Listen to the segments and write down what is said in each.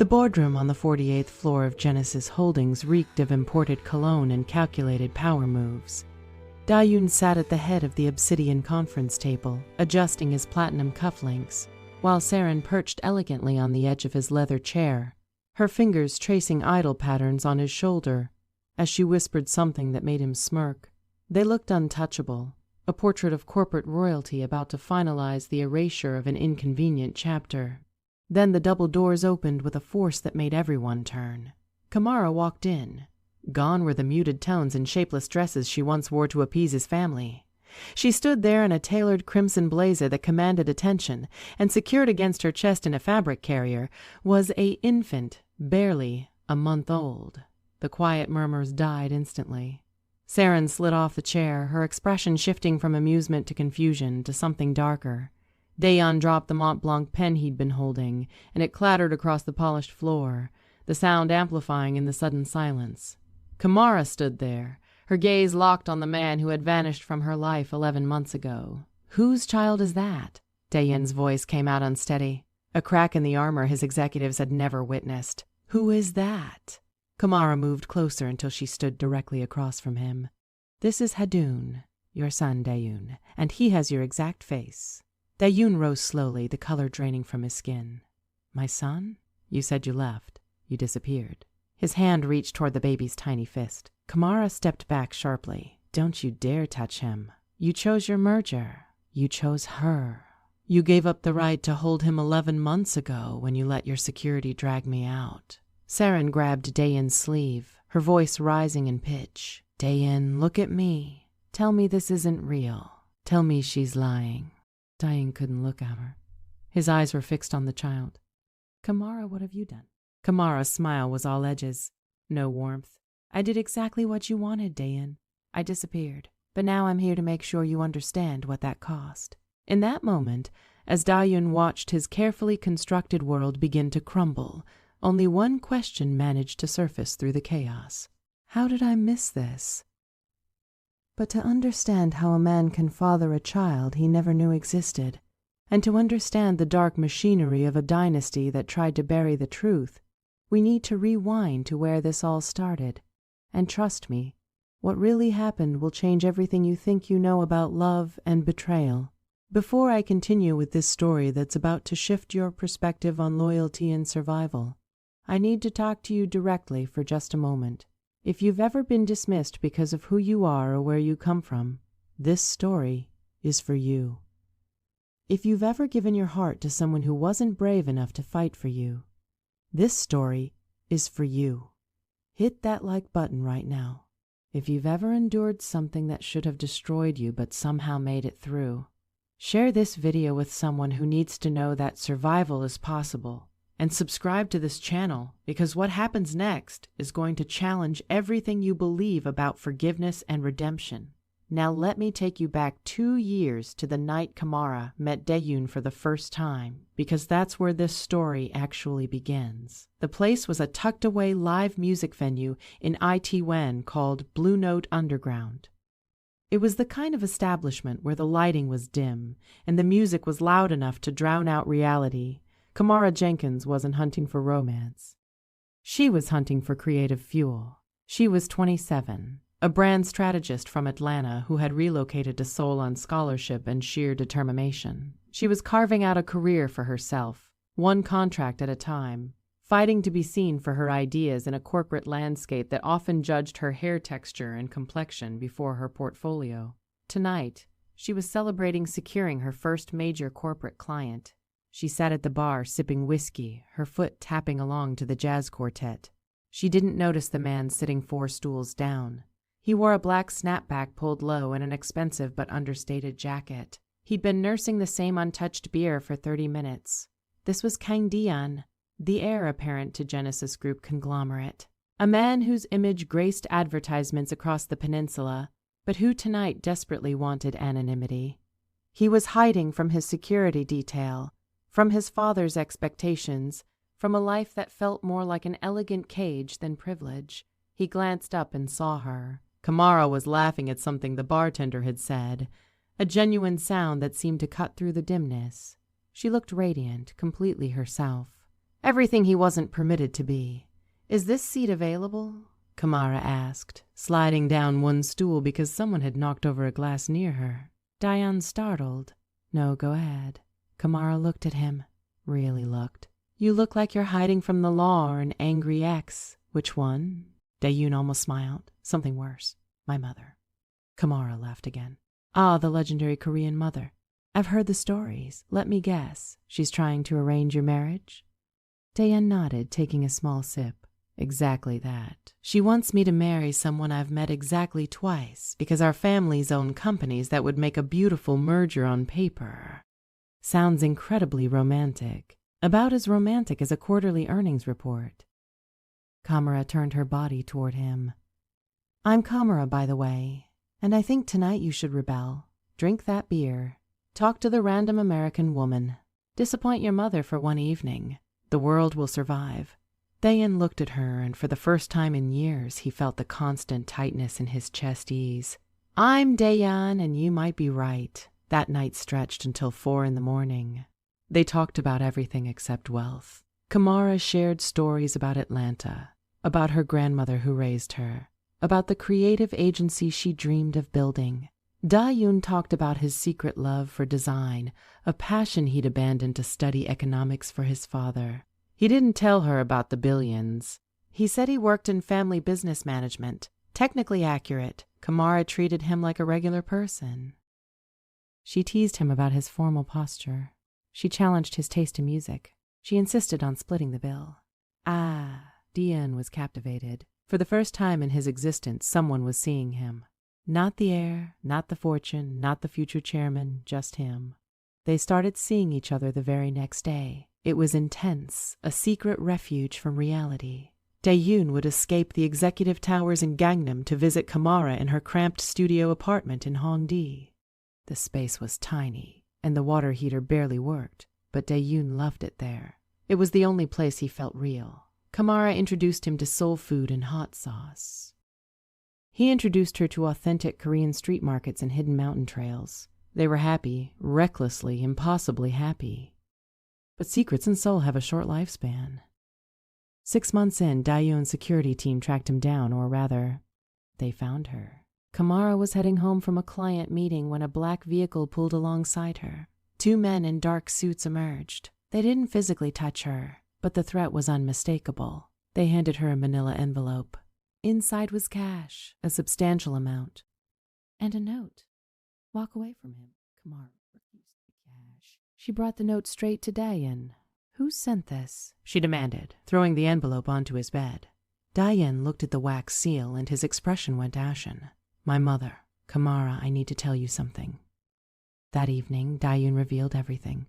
The boardroom on the 48th floor of Genesis Holdings reeked of imported cologne and calculated power moves. Dayun sat at the head of the obsidian conference table, adjusting his platinum cufflinks, while Saren perched elegantly on the edge of his leather chair, her fingers tracing idol patterns on his shoulder, as she whispered something that made him smirk. They looked untouchable, a portrait of corporate royalty about to finalize the erasure of an inconvenient chapter. Then the double doors opened with a force that made everyone turn. Kamara walked in. Gone were the muted tones and shapeless dresses she once wore to appease his family. She stood there in a tailored crimson blazer that commanded attention, and secured against her chest in a fabric carrier was an infant, barely a month old. The quiet murmurs died instantly. Saren slid off the chair, her expression shifting from amusement to confusion to something darker. Dayon dropped the Mont Blanc pen he'd been holding, and it clattered across the polished floor, the sound amplifying in the sudden silence. Kamara stood there, her gaze locked on the man who had vanished from her life 11 months ago. "Whose child is that?" Dayon's voice came out unsteady, a crack in the armor his executives had never witnessed. "Who is that?" Kamara moved closer until she stood directly across from him. "This is Hadun, your son Dayun, and he has your exact face." Dayun rose slowly, the color draining from his skin. "My son? You said you left. You disappeared." His hand reached toward the baby's tiny fist. Kamara stepped back sharply. "Don't you dare touch him. You chose your merger. You chose her. You gave up the right to hold him 11 months ago when you let your security drag me out." Saren grabbed Dayon's sleeve, her voice rising in pitch. "Dayon, look at me. Tell me this isn't real. Tell me she's lying." Dayon couldn't look at her. His eyes were fixed on the child. "Kamara, what have you done?" Kamara's smile was all edges, no warmth. "I did exactly what you wanted, Dayon. I disappeared. But now I'm here to make sure you understand what that cost." In that moment, as Dayun watched his carefully constructed world begin to crumble, only one question managed to surface through the chaos. How did I miss this? But to understand how a man can father a child he never knew existed, and to understand the dark machinery of a dynasty that tried to bury the truth, we need to rewind to where this all started. And trust me, what really happened will change everything you think you know about love and betrayal. Before I continue with this story that's about to shift your perspective on loyalty and survival, I need to talk to you directly for just a moment. If you've ever been dismissed because of who you are or where you come from, this story is for you. If you've ever given your heart to someone who wasn't brave enough to fight for you, this story is for you. Hit that like button right now. If you've ever endured something that should have destroyed you but somehow made it through, share this video with someone who needs to know that survival is possible. And subscribe to this channel, because what happens next is going to challenge everything you believe about forgiveness and redemption. Now let me take you back 2 years to the night Kamara met Dayun for the first time, because that's where this story actually begins. The place was a tucked-away live music venue in Itaewon called Blue Note Underground. It was the kind of establishment where the lighting was dim and the music was loud enough to drown out reality. Kamara Jenkins wasn't hunting for romance. She was hunting for creative fuel. She was 27, a brand strategist from Atlanta who had relocated to Seoul on scholarship and sheer determination. She was carving out a career for herself, one contract at a time, fighting to be seen for her ideas in a corporate landscape that often judged her hair texture and complexion before her portfolio. Tonight, she was celebrating securing her first major corporate client. She sat at the bar sipping whiskey, her foot tapping along to the jazz quartet. She didn't notice the man sitting 4 stools down. He wore a black snapback pulled low and an expensive but understated jacket. He'd been nursing the same untouched beer for 30 minutes. This was Kang Dian, the heir apparent to Genesis Group conglomerate. A man whose image graced advertisements across the peninsula, but who tonight desperately wanted anonymity. He was hiding from his security detail, from his father's expectations, from a life that felt more like an elegant cage than privilege. He glanced up and saw her. Kamara was laughing at something the bartender had said, a genuine sound that seemed to cut through the dimness. She looked radiant, completely herself. Everything he wasn't permitted to be. "Is this seat available?" Kamara asked, sliding down one stool because someone had knocked over a glass near her. Diane startled. "No, go ahead." Kamara looked at him. Really looked. "You look like you're hiding from the law or an angry ex. Which one?" Dayun almost smiled. "Something worse. My mother." Kamara laughed again. "Ah, the legendary Korean mother. I've heard the stories. Let me guess. She's trying to arrange your marriage?" Dayan nodded, taking a small sip. "Exactly that. She wants me to marry someone I've met exactly twice because our families own companies that would make a beautiful merger on paper." Sounds incredibly romantic. About as romantic as a quarterly earnings report. Kamara turned her body toward him. "I'm Kamara, by the way, and I think tonight you should rebel. Drink that beer. Talk to the random American woman. Disappoint your mother for one evening. The world will survive." Dayan looked at her, and for the first time in years, he felt the constant tightness in his chest ease. "I'm Dayan, and you might be right." That night stretched until 4 a.m. They talked about everything except wealth. Kamara shared stories about Atlanta, about her grandmother who raised her, about the creative agency she dreamed of building. Dayun talked about his secret love for design, a passion he'd abandoned to study economics for his father. He didn't tell her about the billions. He said he worked in family business management. Technically accurate. Kamara treated him like a regular person. She teased him about his formal posture. She challenged his taste in music. She insisted on splitting the bill. Dian was captivated. For the first time in his existence, someone was seeing him. Not the heir, not the fortune, not the future chairman, just him. They started seeing each other the very next day. It was intense, a secret refuge from reality. Dayun would escape the executive towers in Gangnam to visit Kamara in her cramped studio apartment in Hongdae. The space was tiny, and the water heater barely worked, but Dayun loved it there. It was the only place he felt real. Kamara introduced him to soul food and hot sauce. He introduced her to authentic Korean street markets and hidden mountain trails. They were happy, recklessly, impossibly happy. But secrets in Seoul have a short lifespan. 6 months in, Dayun's security team tracked him down, or rather, they found her. Kamara was heading home from a client meeting when a black vehicle pulled alongside her. 2 men in dark suits emerged. They didn't physically touch her, but the threat was unmistakable. They handed her a manila envelope. Inside was cash, a substantial amount, and a note. "Walk away from him." Kamara refused the cash. She brought the note straight to Dayan. "Who sent this?" she demanded, throwing the envelope onto his bed. Dayan looked at the wax seal, and his expression went ashen. "My mother. Kamara, I need to tell you something." That evening, Dayun revealed everything.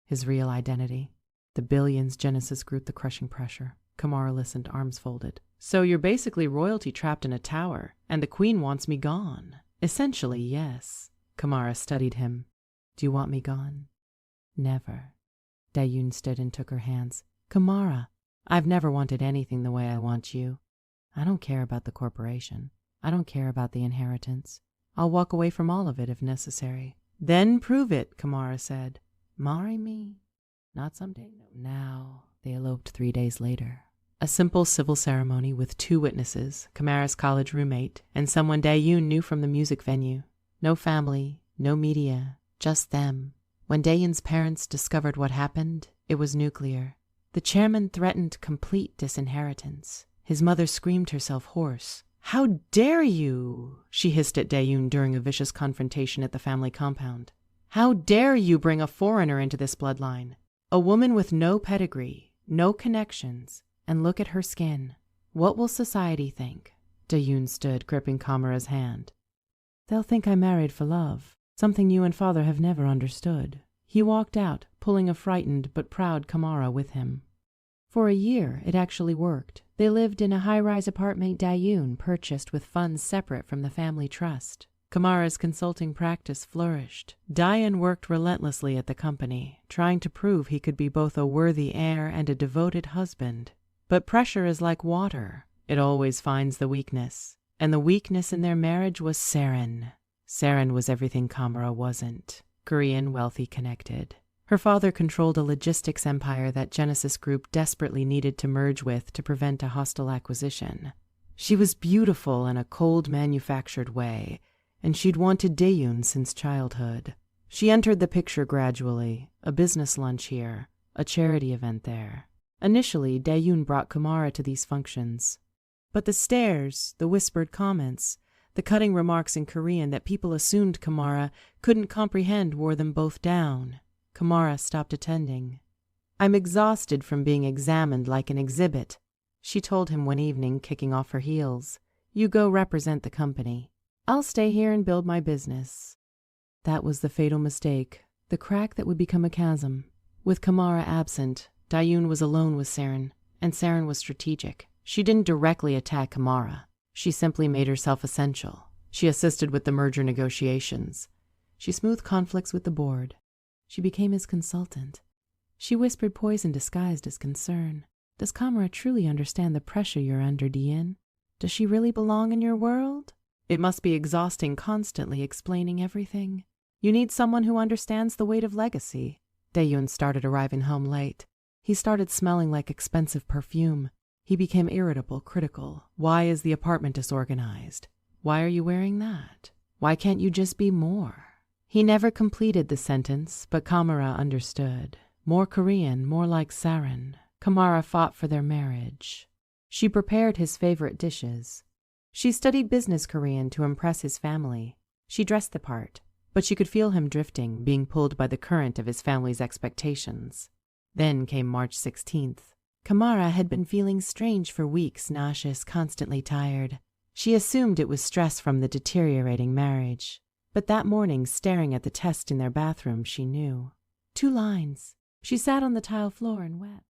His real identity. The billions Genesis Group, the crushing pressure. Kamara listened, arms folded. "So you're basically royalty trapped in a tower, and the queen wants me gone." "Essentially, yes." Kamara studied him. "Do you want me gone?" "Never." Dayun stood and took her hands. "Kamara, I've never wanted anything the way I want you. I don't care about the corporation. I don't care about the inheritance. I'll walk away from all of it if necessary." "Then prove it," Kamara said. "Marry me?" "Not someday, no, now." They eloped 3 days later. A simple civil ceremony with 2 witnesses, Kamara's college roommate, and someone Dayun knew from the music venue. No family, no media, just them. When Dayun's parents discovered what happened, it was nuclear. The chairman threatened complete disinheritance. His mother screamed herself hoarse. "How dare you?" she hissed at Dayun during a vicious confrontation at the family compound. "How dare you bring a foreigner into this bloodline? A woman with no pedigree, no connections, and look at her skin. What will society think?" Dayun stood, gripping Kamara's hand. "They'll think I married for love, something you and father have never understood." He walked out, pulling a frightened but proud Kamara with him. For a year, it actually worked. They lived in a high-rise apartment Dayun purchased with funds separate from the family trust. Kamara's consulting practice flourished. Dayan worked relentlessly at the company, trying to prove he could be both a worthy heir and a devoted husband. But pressure is like water. It always finds the weakness. And the weakness in their marriage was Seren. Seren was everything Kamara wasn't. Korean, wealthy, connected. Her father controlled a logistics empire that Genesis Group desperately needed to merge with to prevent a hostile acquisition. She was beautiful in a cold manufactured way, and she'd wanted Dayun since childhood. She entered the picture gradually, a business lunch here, a charity event there. Initially, Dayun brought Kamara to these functions. But the stares, the whispered comments, the cutting remarks in Korean that people assumed Kamara couldn't comprehend wore them both down. Kamara stopped attending. "I'm exhausted from being examined like an exhibit," she told him one evening, kicking off her heels. "You go represent the company. I'll stay here and build my business." That was the fatal mistake, the crack that would become a chasm. With Kamara absent, Dayun was alone with Saren, and Saren was strategic. She didn't directly attack Kamara. She simply made herself essential. She assisted with the merger negotiations. She smoothed conflicts with the board. She became his consultant. She whispered poison disguised as concern. "Does Kamara truly understand the pressure you're under, Dien? Does she really belong in your world? It must be exhausting constantly explaining everything. You need someone who understands the weight of legacy." Dayun started arriving home late. He started smelling like expensive perfume. He became irritable, critical. "Why is the apartment disorganized? Why are you wearing that? Why can't you just be more?" He never completed the sentence, but Kamara understood. More Korean, more like Saren. Kamara fought for their marriage. She prepared his favorite dishes. She studied business Korean to impress his family. She dressed the part, but she could feel him drifting, being pulled by the current of his family's expectations. Then came March 16th. Kamara had been feeling strange for weeks, nauseous, constantly tired. She assumed it was stress from the deteriorating marriage. But that morning, staring at the test in their bathroom, she knew. 2 lines. She sat on the tile floor and wept.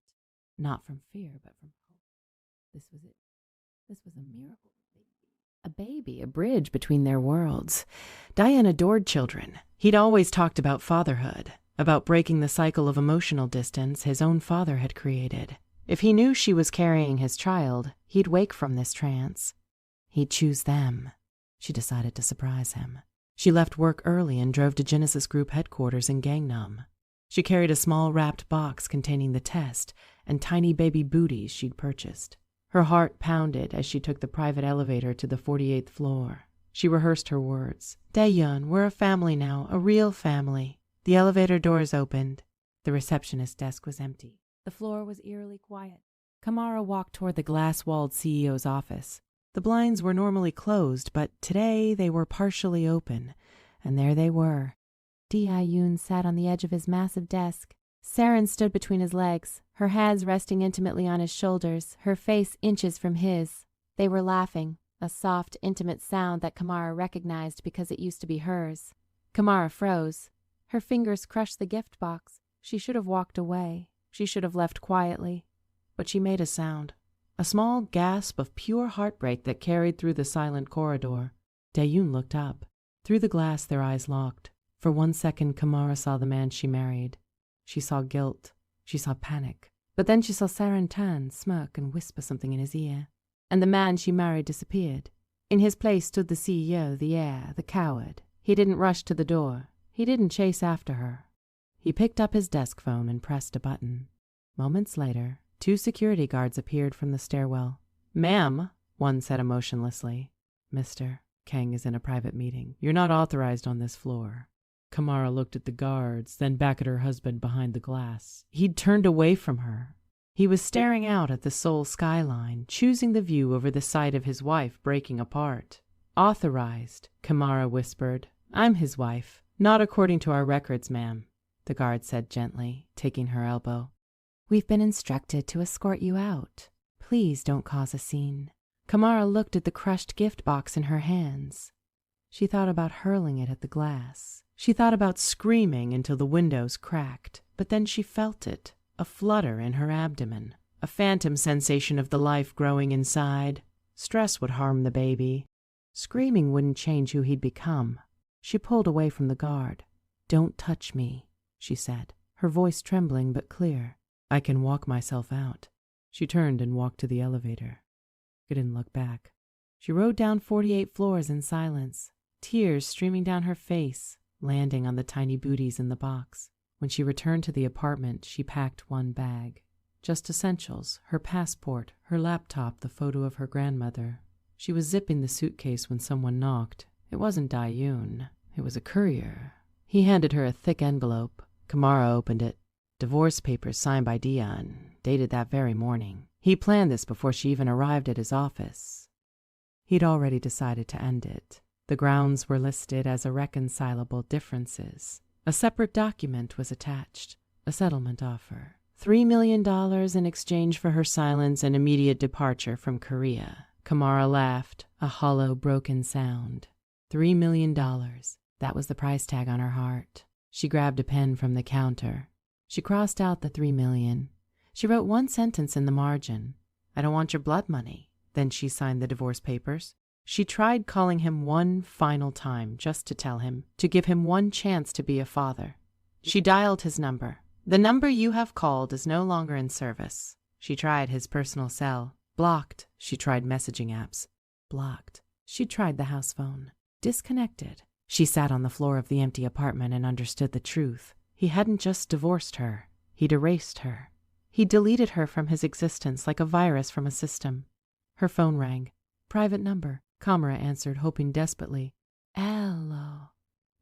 Not from fear, but from hope. This was it. This was a miracle. A baby, a bridge between their worlds. Diane adored children. He'd always talked about fatherhood, about breaking the cycle of emotional distance his own father had created. If he knew she was carrying his child, he'd wake from this trance. He'd choose them. She decided to surprise him. She left work early and drove to Genesis Group headquarters in Gangnam. She carried a small wrapped box containing the test and tiny baby booties she'd purchased. Her heart pounded as she took the private elevator to the 48th floor. She rehearsed her words. "Daeyeon, we're a family now, a real family." The elevator doors opened. The receptionist desk was empty. The floor was eerily quiet. Kamara walked toward the glass-walled CEO's office. The blinds were normally closed, but today they were partially open, and there they were. Daeyeon sat on the edge of his massive desk. Saren stood between his legs, her hands resting intimately on his shoulders, her face inches from his. They were laughing, a soft, intimate sound that Kamara recognized because it used to be hers. Kamara froze. Her fingers crushed the gift box. She should have walked away. She should have left quietly. But she made a sound, a small gasp of pure heartbreak that carried through the silent corridor. Daeyeon looked up. Through the glass, their eyes locked. For 1 second, Kamara saw the man she married. She saw guilt. She saw panic. But then she saw Saren Tan smirk and whisper something in his ear. And the man she married disappeared. In his place stood the CEO, the heir, the coward. He didn't rush to the door. He didn't chase after her. He picked up his desk phone and pressed a button. Moments later, 2 security guards appeared from the stairwell. "Ma'am," one said emotionlessly. "Mr. Kang is in a private meeting. You're not authorized on this floor." Kamara looked at the guards, then back at her husband behind the glass. He'd turned away from her. He was staring out at the Seoul skyline, choosing the view over the sight of his wife breaking apart. "Authorized," Kamara whispered. "I'm his wife." "Not according to our records, ma'am," the guard said gently, taking her elbow. "We've been instructed to escort you out. Please don't cause a scene." Kamara looked at the crushed gift box in her hands. She thought about hurling it at the glass. She thought about screaming until the windows cracked, but then she felt it, a flutter in her abdomen, a phantom sensation of the life growing inside. Stress would harm the baby. Screaming wouldn't change who he'd become. She pulled away from the guard. "Don't touch me," she said, her voice trembling but clear. "I can walk myself out." She turned and walked to the elevator. She didn't look back. She rode down 48 floors in silence, tears streaming down her face, landing on the tiny booties in the box. When she returned to the apartment, she packed one bag. Just essentials, her passport, her laptop, the photo of her grandmother. She was zipping the suitcase when someone knocked. It wasn't Dayun. It was a courier. He handed her a thick envelope. Kamara opened it. Divorce papers signed by Dion, dated that very morning. He planned this before she even arrived at his office. He'd already decided to end it. The grounds were listed as irreconcilable differences. A separate document was attached, a settlement offer. $3 million in exchange for her silence and immediate departure from Korea. Kamara laughed, a hollow, broken sound. $3 million. That was the price tag on her heart. She grabbed a pen from the counter. She crossed out the $3 million. She wrote one sentence in the margin. I don't want your blood money. Then she signed the divorce papers. She tried calling him one final time just to tell him, to give him one chance to be a father. She dialed his number. The number you have called is no longer in service. She tried his personal cell. Blocked. She tried messaging apps. Blocked. She tried the house phone. Disconnected. She sat on the floor of the empty apartment and understood the truth. He hadn't just divorced her. He'd erased her. He deleted her from his existence like a virus from a system. Her phone rang. Private number. Kamara answered, hoping desperately. Hello.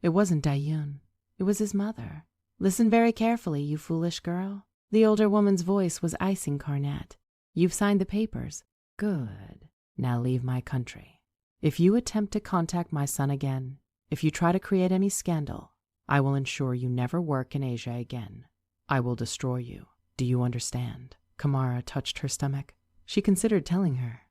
It wasn't Dayun. It was his mother. Listen very carefully, you foolish girl. The older woman's voice was icing Carnat. You've signed the papers. Good. Now leave my country. If you attempt to contact my son again, if you try to create any scandal, I will ensure you never work in Asia again. I will destroy you. Do you understand? Kamara touched her stomach. She considered telling her.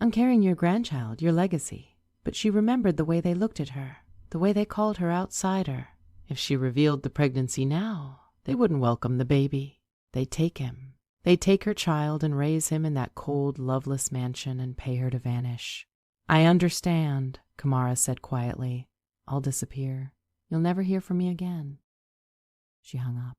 I'm carrying your grandchild, your legacy. But she remembered the way they looked at her, the way they called her outsider. If she revealed the pregnancy now, they wouldn't welcome the baby. They'd take him. They'd take her child and raise him in that cold, loveless mansion and pay her to vanish. I understand, Kamara said quietly. I'll disappear. You'll never hear from me again. She hung up.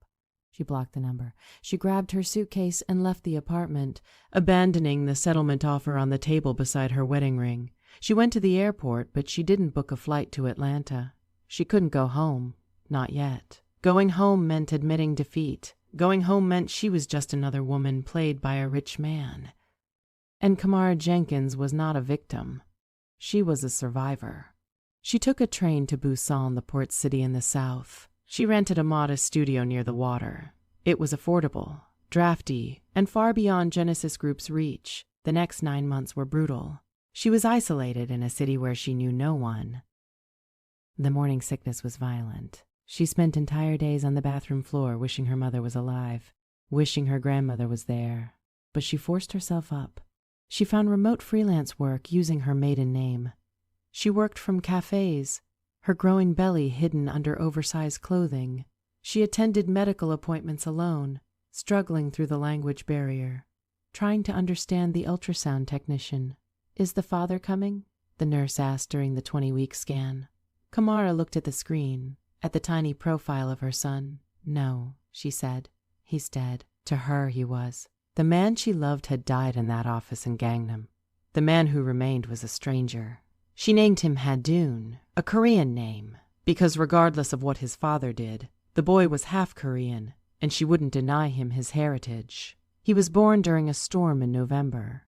She blocked the number. She grabbed her suitcase and left the apartment, abandoning the settlement offer on the table beside her wedding ring. She went to the airport, but she didn't book a flight to Atlanta. She couldn't go home. Not yet. Going home meant admitting defeat. Going home meant she was just another woman played by a rich man. And Kamara Jenkins was not a victim. She was a survivor. She took a train to Busan, the port city in the south. She rented a modest studio near the water. It was affordable, drafty, and far beyond Genesis Group's reach. The next 9 months were brutal. She was isolated in a city where she knew no one. The morning sickness was violent. She spent entire days on the bathroom floor wishing her mother was alive, wishing her grandmother was there. But she forced herself up. She found remote freelance work using her maiden name. She worked from cafes, her growing belly hidden under oversized clothing. She attended medical appointments alone, struggling through the language barrier, trying to understand the ultrasound technician. Is the father coming? The nurse asked during the 20-week scan. Kamara looked at the screen, at the tiny profile of her son. No, she said. He's dead. To her, he was. The man she loved had died in that office in Gangnam. The man who remained was a stranger. She named him Dune, a Korean name, because regardless of what his father did, the boy was half Korean, and she wouldn't deny him his heritage. He was born during a storm in November.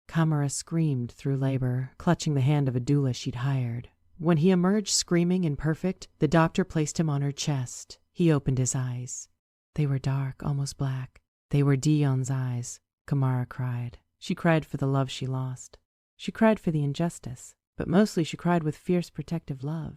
Kamara screamed through labor, clutching the hand of a doula she'd hired. When he emerged screaming and perfect, the doctor placed him on her chest. He opened his eyes. They were dark, almost black. They were Dion's eyes. Kamara cried. She cried for the love she lost. She cried for the injustice. But mostly she cried with fierce protective love.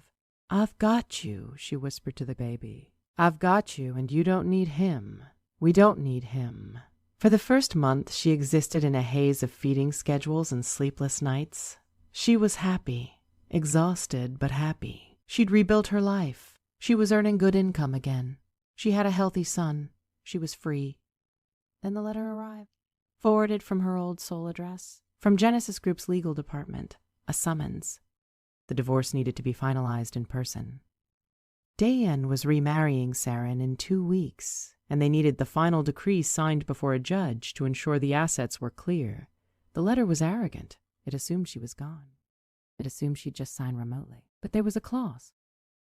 I've got you, she whispered to the baby. I've got you, and you don't need him. We don't need him. For the first month, she existed in a haze of feeding schedules and sleepless nights. She was happy, exhausted but happy. She'd rebuilt her life. She was earning good income again. She had a healthy son. She was free. Then the letter arrived, forwarded from her old Seoul address, from Genesis Group's legal department. A summons. The divorce needed to be finalized in person. Dayan was remarrying Saren in 2 weeks, and they needed the final decree signed before a judge to ensure the assets were clear. The letter was arrogant. It assumed she was gone. It assumed she'd just sign remotely. But there was a clause.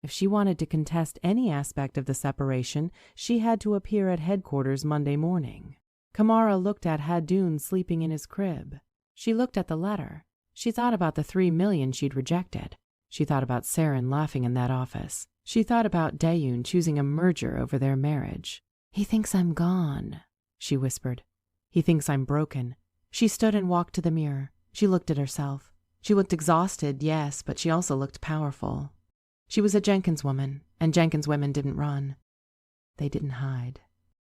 If she wanted to contest any aspect of the separation, she had to appear at headquarters Monday morning. Kamara looked at Hadun sleeping in his crib. She looked at the letter. She thought about the $3 million she'd rejected. She thought about Saren laughing in that office. She thought about Dayun choosing a merger over their marriage. "He thinks I'm gone," she whispered. "He thinks I'm broken." She stood and walked to the mirror. She looked at herself. She looked exhausted, yes, but she also looked powerful. She was a Jenkins woman, and Jenkins women didn't run. They didn't hide.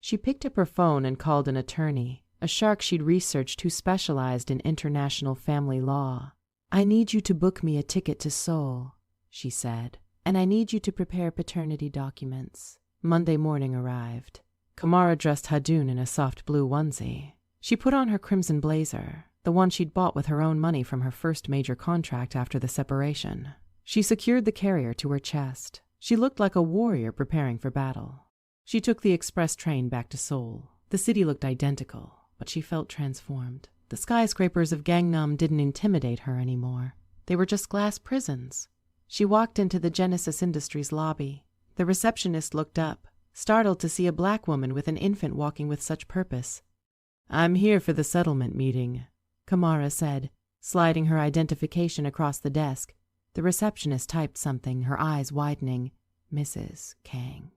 She picked up her phone and called an attorney, a shark she'd researched who specialized in international family law. "I need you to book me a ticket to Seoul," she said, "and I need you to prepare paternity documents." Monday morning arrived. Kamara dressed Hadun in a soft blue onesie. She put on her crimson blazer, the one she'd bought with her own money from her first major contract after the separation. She secured the carrier to her chest. She looked like a warrior preparing for battle. She took the express train back to Seoul. The city looked identical, but she felt transformed. The skyscrapers of Gangnam didn't intimidate her anymore. They were just glass prisons. She walked into the Genesis Industries lobby. The receptionist looked up, startled to see a black woman with an infant walking with such purpose. "I'm here for the settlement meeting," Kamara said, sliding her identification across the desk. The receptionist typed something, her eyes widening. "Mrs. Kang."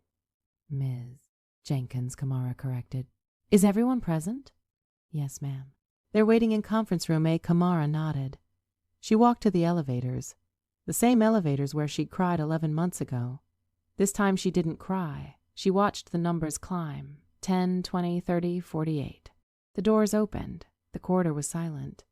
"Ms. Jenkins," Kamara corrected. "Is everyone present?" "Yes, ma'am." "They're waiting in conference room A." Kamara nodded. She walked to the elevators, the same elevators where she'd cried 11 months ago. This time she didn't cry. She watched the numbers climb. 10, 20, 30, 48. The doors opened. The corridor was silent.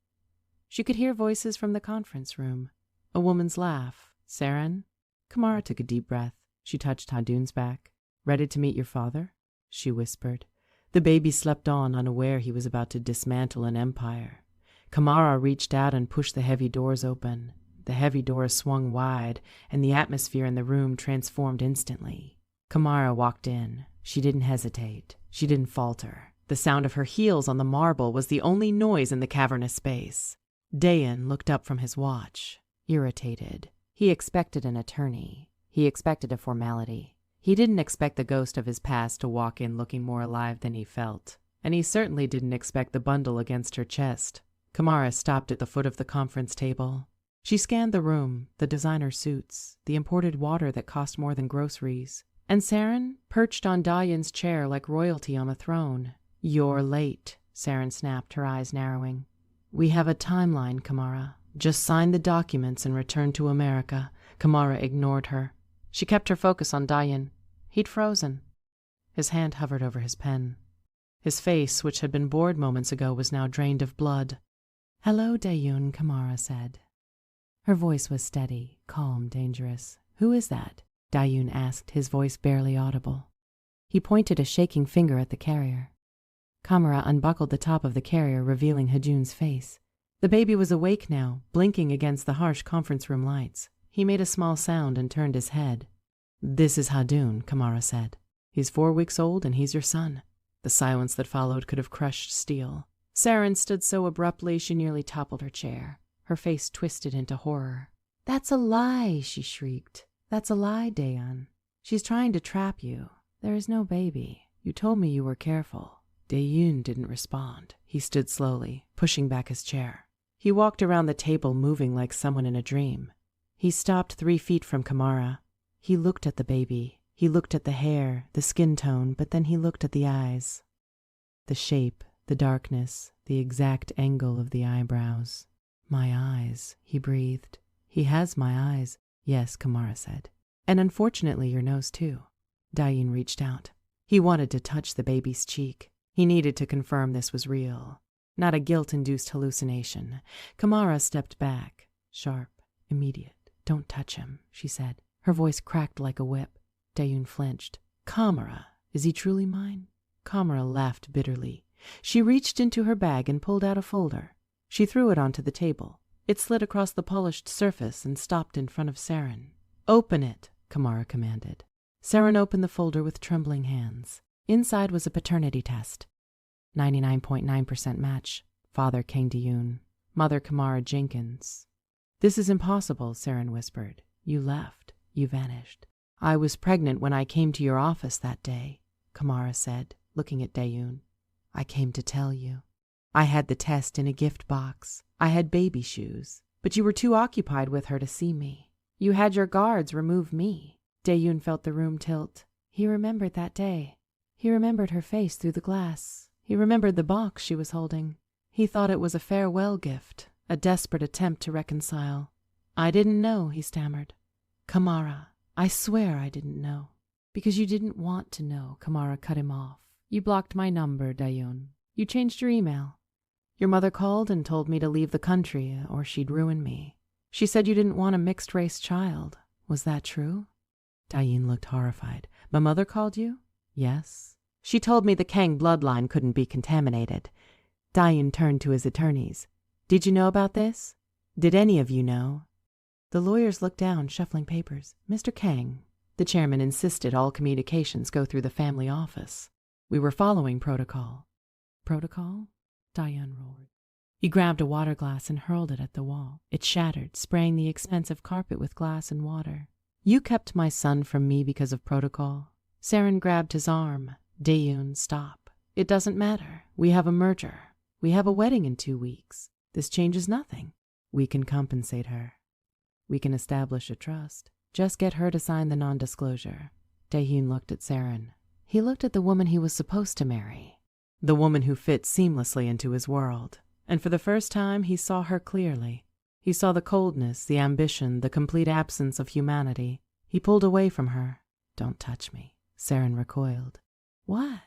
She could hear voices from the conference room. A woman's laugh. "Saren?" Kamara took a deep breath. She touched Hadun's back. "Ready to meet your father?" she whispered. The baby slept on, unaware he was about to dismantle an empire. Kamara reached out and pushed the heavy doors open. The heavy doors swung wide, and the atmosphere in the room transformed instantly. Kamara walked in. She didn't hesitate. She didn't falter. The sound of her heels on the marble was the only noise in the cavernous space. Dayan looked up from his watch, irritated. He expected an attorney. He expected a formality. He didn't expect the ghost of his past to walk in looking more alive than he felt. And he certainly didn't expect the bundle against her chest. Kamara stopped at the foot of the conference table. She scanned the room, the designer suits, the imported water that cost more than groceries. And Saren, perched on Dayan's chair like royalty on a throne. "You're late," Saren snapped, her eyes narrowing. "We have a timeline, Kamara. Just sign the documents and return to America." Kamara ignored her. She kept her focus on Dayan. He'd frozen. His hand hovered over his pen. His face, which had been bored moments ago, was now drained of blood. "Hello, Dayun," Kamara said. Her voice was steady, calm, dangerous. "Who is that?" Dayun asked, his voice barely audible. He pointed a shaking finger at the carrier. Kamara unbuckled the top of the carrier, revealing Hadun's face. The baby was awake now, blinking against the harsh conference room lights. He made a small sound and turned his head. "This is Hadun," Kamara said. "He's 4 weeks old and he's your son." The silence that followed could have crushed steel. Saren stood so abruptly she nearly toppled her chair. Her face twisted into horror. "That's a lie," she shrieked. "That's a lie, Dayan. She's trying to trap you. There is no baby. You told me you were careful." Dayun didn't respond. He stood slowly, pushing back his chair. He walked around the table, moving like someone in a dream. He stopped 3 feet from Kamara. He looked at the baby. He looked at the hair, the skin tone, but then he looked at the eyes. The shape, the darkness, the exact angle of the eyebrows. "My eyes," he breathed. "He has my eyes." "Yes," Kamara said. "And unfortunately your nose too." Dayun reached out. He wanted to touch the baby's cheek. He needed to confirm this was real, not a guilt-induced hallucination. Kamara stepped back, sharp, immediate. "Don't touch him," she said. Her voice cracked like a whip. Dayun flinched. "Kamara, is he truly mine?" Kamara laughed bitterly. She reached into her bag and pulled out a folder. She threw it onto the table. It slid across the polished surface and stopped in front of Saren. "Open it," Kamara commanded. Saren opened the folder with trembling hands. Inside was a paternity test. 99.9% match. Father Kang Dayun. Mother Kamara Jenkins. "This is impossible," Saren whispered. "You left. You vanished." I was pregnant when I came to your office that day, Kamara said, looking at Dayun. I came to tell you. I had the test in a gift box. I had baby shoes, but you were too occupied with her to see me. You had your guards remove me. Dayun felt the room tilt. He remembered that day. He remembered her face through the glass. He remembered the box she was holding. He thought it was a farewell gift, a desperate attempt to reconcile. I didn't know, he stammered. Kamara, I swear I didn't know. Because you didn't want to know, Kamara cut him off. You blocked my number, Dayun. You changed your email. Your mother called and told me to leave the country or she'd ruin me. She said you didn't want a mixed-race child. Was that true? Dayun looked horrified. My mother called you? Yes. She told me the Kang bloodline couldn't be contaminated. Dayun turned to his attorneys. Did you know about this? Did any of you know? The lawyers looked down, shuffling papers. Mr. Kang, the chairman insisted all communications go through the family office. We were following protocol. Protocol? Dayun roared. He grabbed a water glass and hurled it at the wall. It shattered, spraying the expensive carpet with glass and water. You kept my son from me because of protocol. Saren grabbed his arm. Dayun, stop. It doesn't matter. We have a merger. We have a wedding in 2 weeks. This changes nothing. We can compensate her. We can establish a trust. Just get her to sign the non-disclosure. Dayun looked at Saren. He looked at the woman he was supposed to marry. The woman who fit seamlessly into his world. And for the first time, he saw her clearly. He saw the coldness, the ambition, the complete absence of humanity. He pulled away from her. Don't touch me. Saren recoiled. What?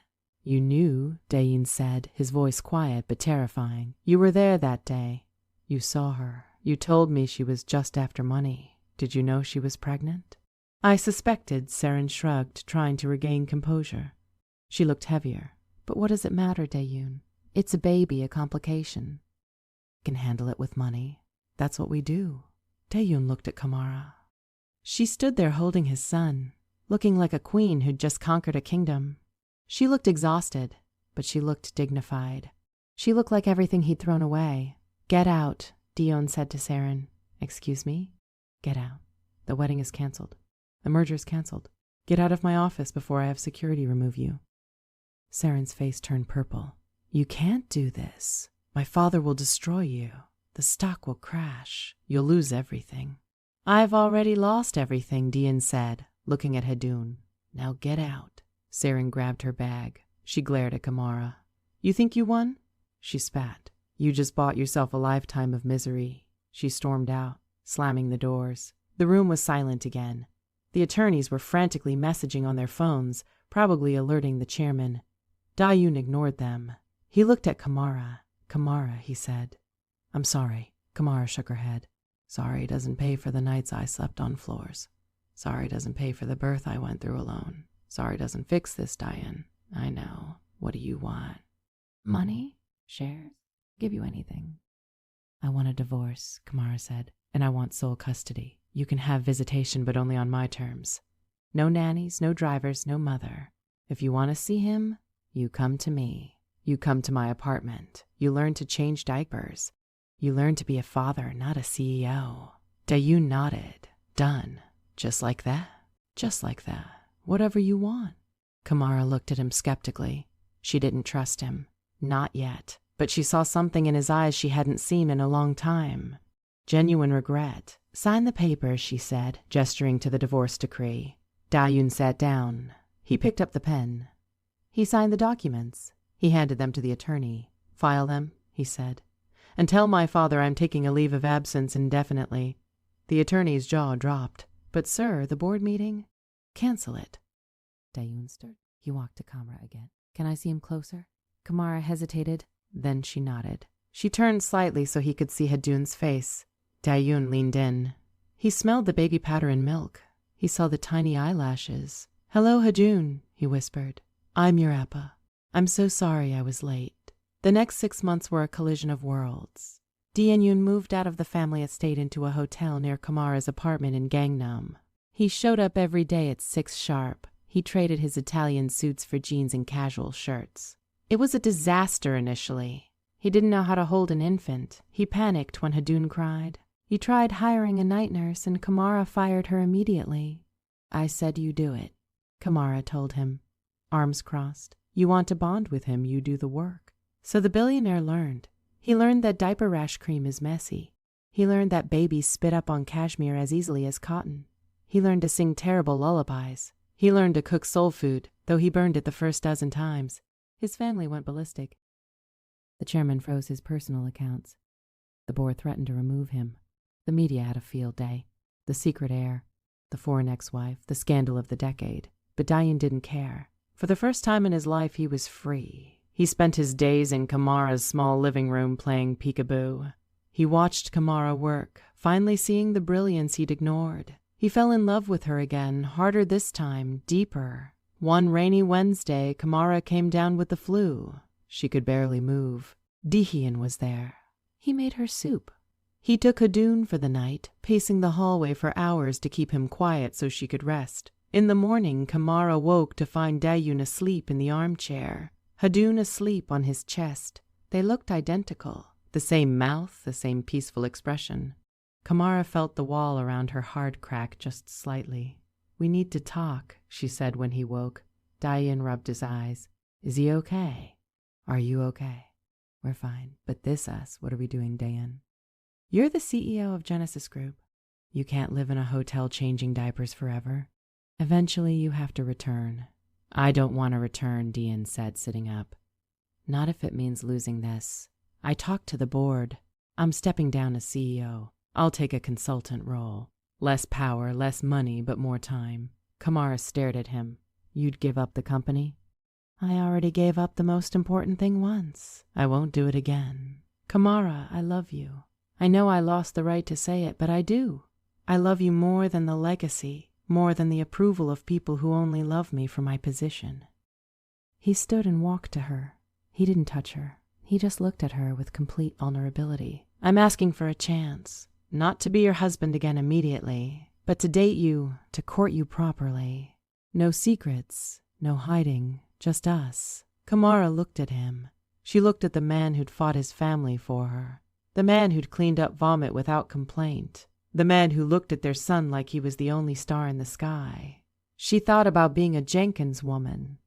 You knew, Dayun said, his voice quiet but terrifying. You were there that day. You saw her. You told me she was just after money. Did you know she was pregnant? I suspected, Saren shrugged, trying to regain composure. She looked heavier. But what does it matter, Dayun? It's a baby, a complication. Can handle it with money. That's what we do. Dayun looked at Kamara. She stood there holding his son, looking like a queen who'd just conquered a kingdom. She looked exhausted, but she looked dignified. She looked like everything he'd thrown away. Get out, Dayun said to Saren. Excuse me? Get out. The wedding is canceled. The merger is canceled. Get out of my office before I have security remove you. Saren's face turned purple. You can't do this. My father will destroy you. The stock will crash. You'll lose everything. I've already lost everything, Dayun said, looking at Hadun. Now get out. Saren grabbed her bag. She glared at Kamara. You think you won? She spat. You just bought yourself a lifetime of misery. She stormed out, slamming the doors. The room was silent again. The attorneys were frantically messaging on their phones, probably alerting the chairman. Dayun ignored them. He looked at Kamara. Kamara, he said. I'm sorry. Kamara shook her head. Sorry doesn't pay for the nights I slept on floors. Sorry doesn't pay for the birth I went through alone. Sorry doesn't fix this, Dayun. I know. What do you want? Money? Shares? Give you anything. I want a divorce, Kamara said, and I want sole custody. You can have visitation, but only on my terms. No nannies, no drivers, no mother. If you want to see him, you come to me. You come to my apartment. You learn to change diapers. You learn to be a father, not a CEO. Dayun nodded. Done. Just like that. Just like that. Whatever you want. Kamara looked at him skeptically. She didn't trust him. Not yet. But she saw something in his eyes she hadn't seen in a long time. Genuine regret. Sign the papers, she said, gesturing to the divorce decree. Dayun sat down. He picked up the pen. He signed the documents. He handed them to the attorney. File them, he said. And tell my father I'm taking a leave of absence indefinitely. The attorney's jaw dropped. But, sir, the board meeting? Cancel it. Dayun stirred. He walked to Kamara again. Can I see him closer? Kamara hesitated. Then she nodded. She turned slightly so he could see Hadun's face. Dayun leaned in. He smelled the baby powder and milk. He saw the tiny eyelashes. Hello, Hadun, he whispered. I'm your Appa. I'm so sorry I was late. The next 6 months were a collision of worlds. Dayun moved out of the family estate into a hotel near Kamara's apartment in Gangnam. He showed up every day at 6 sharp. He traded his Italian suits for jeans and casual shirts. It was a disaster initially. He didn't know how to hold an infant. He panicked when Hadun cried. He tried hiring a night nurse and Kamara fired her immediately. I said you do it, Kamara told him, arms crossed. You want to bond with him, you do the work. So the billionaire learned. He learned that diaper rash cream is messy. He learned that babies spit up on cashmere as easily as cotton. He learned to sing terrible lullabies. He learned to cook soul food, though he burned it the first dozen times. His family went ballistic. The chairman froze his personal accounts. The board threatened to remove him. The media had a field day. The secret heir, the foreign ex-wife, the scandal of the decade. But Dayun didn't care. For the first time in his life, he was free. He spent his days in Kamara's small living room playing peekaboo. He watched Kamara work, finally seeing the brilliance he'd ignored. He fell in love with her again, harder this time, deeper. One rainy Wednesday, Kamara came down with the flu. She could barely move. Dihian was there. He made her soup. He took Dune for the night, pacing the hallway for hours to keep him quiet so she could rest. In the morning, Kamara woke to find Dayun asleep in the armchair. Hadun asleep on his chest. They looked identical. The same mouth, the same peaceful expression. Kamara felt the wall around her hard crack just slightly. We need to talk, she said when he woke. Dayun rubbed his eyes. Is he okay? Are you okay? We're fine. But this us, what are we doing, Dayun? You're the CEO of Genesis Group. You can't live in a hotel changing diapers forever. Eventually you have to return. I don't want to return, Dayun said, sitting up. Not if it means losing this. I talked to the board. I'm stepping down as CEO. I'll take a consultant role. Less power, less money, but more time. Kamara stared at him. You'd give up the company? I already gave up the most important thing once. I won't do it again. Kamara, I love you. I know I lost the right to say it, but I do. I love you more than the legacy, more than the approval of people who only love me for my position. He stood and walked to her. He didn't touch her. He just looked at her with complete vulnerability. I'm asking for a chance. Not to be your husband again immediately, but to date you, to court you properly. No secrets, no hiding, just us. Kamara looked at him. She looked at the man who'd fought his family for her. The man who'd cleaned up vomit without complaint. The man who looked at their son like he was the only star in the sky. She thought about being a Jenkins woman.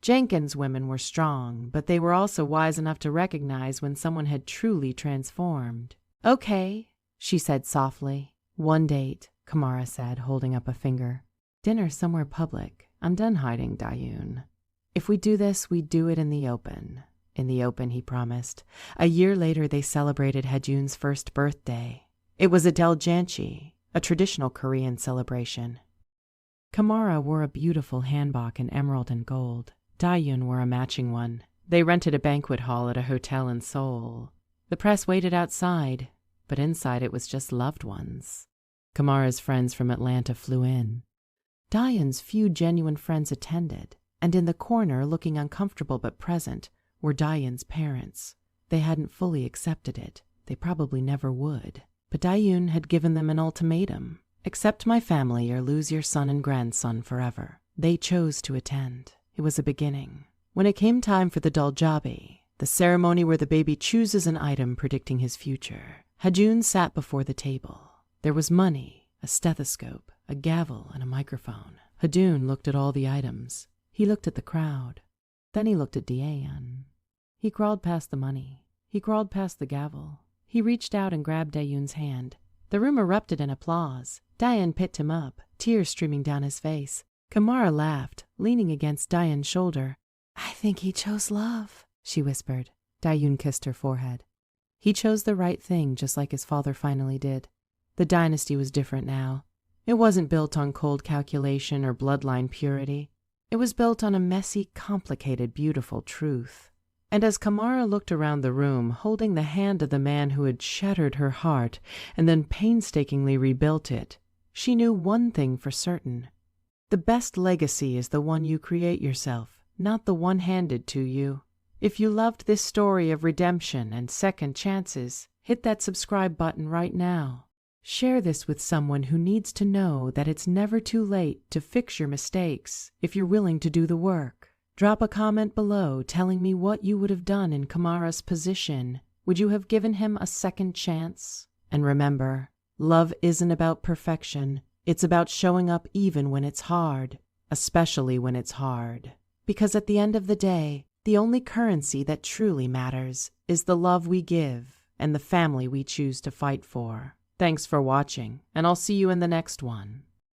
Jenkins women were strong, but they were also wise enough to recognize when someone had truly transformed. Okay, she said softly. One date, Kamara said, holding up a finger. Dinner somewhere public. I'm done hiding, Dayun. If we do this, we do it in the open. In the open, he promised. A year later, they celebrated Hejun's first birthday. It was a Deljanchi, a traditional Korean celebration. Kamara wore a beautiful hanbok in emerald and gold. Dayun wore a matching one. They rented a banquet hall at a hotel in Seoul. The press waited outside, but inside it was just loved ones. Kamara's friends from Atlanta flew in. Dayun's few genuine friends attended, and in the corner, looking uncomfortable but present, were Dayun's parents. They hadn't fully accepted it. They probably never would. But Dayun had given them an ultimatum. Accept my family or lose your son and grandson forever. They chose to attend. It was a beginning. When it came time for the Daljabi, the ceremony where the baby chooses an item predicting his future, Hejun sat before the table. There was money, a stethoscope, a gavel, and a microphone. Hejun looked at all the items. He looked at the crowd. Then he looked at Dayun. He crawled past the money. He crawled past the gavel. He reached out and grabbed Dayun's hand. The room erupted in applause. Dayun picked him up, tears streaming down his face. Kamara laughed, leaning against Dayun's shoulder. I think he chose love, she whispered. Dayun kissed her forehead. He chose the right thing, just like his father finally did. The dynasty was different now. It wasn't built on cold calculation or bloodline purity. It was built on a messy, complicated, beautiful truth. And as Kamara looked around the room, holding the hand of the man who had shattered her heart and then painstakingly rebuilt it, she knew one thing for certain. The best legacy is the one you create yourself, not the one handed to you. If you loved this story of redemption and second chances, hit that subscribe button right now. Share this with someone who needs to know that it's never too late to fix your mistakes if you're willing to do the work. Drop a comment below telling me what you would have done in Kamara's position. Would you have given him a second chance? And remember, love isn't about perfection. It's about showing up even when it's hard, especially when it's hard. Because at the end of the day, the only currency that truly matters is the love we give and the family we choose to fight for. Thanks for watching, and I'll see you in the next one.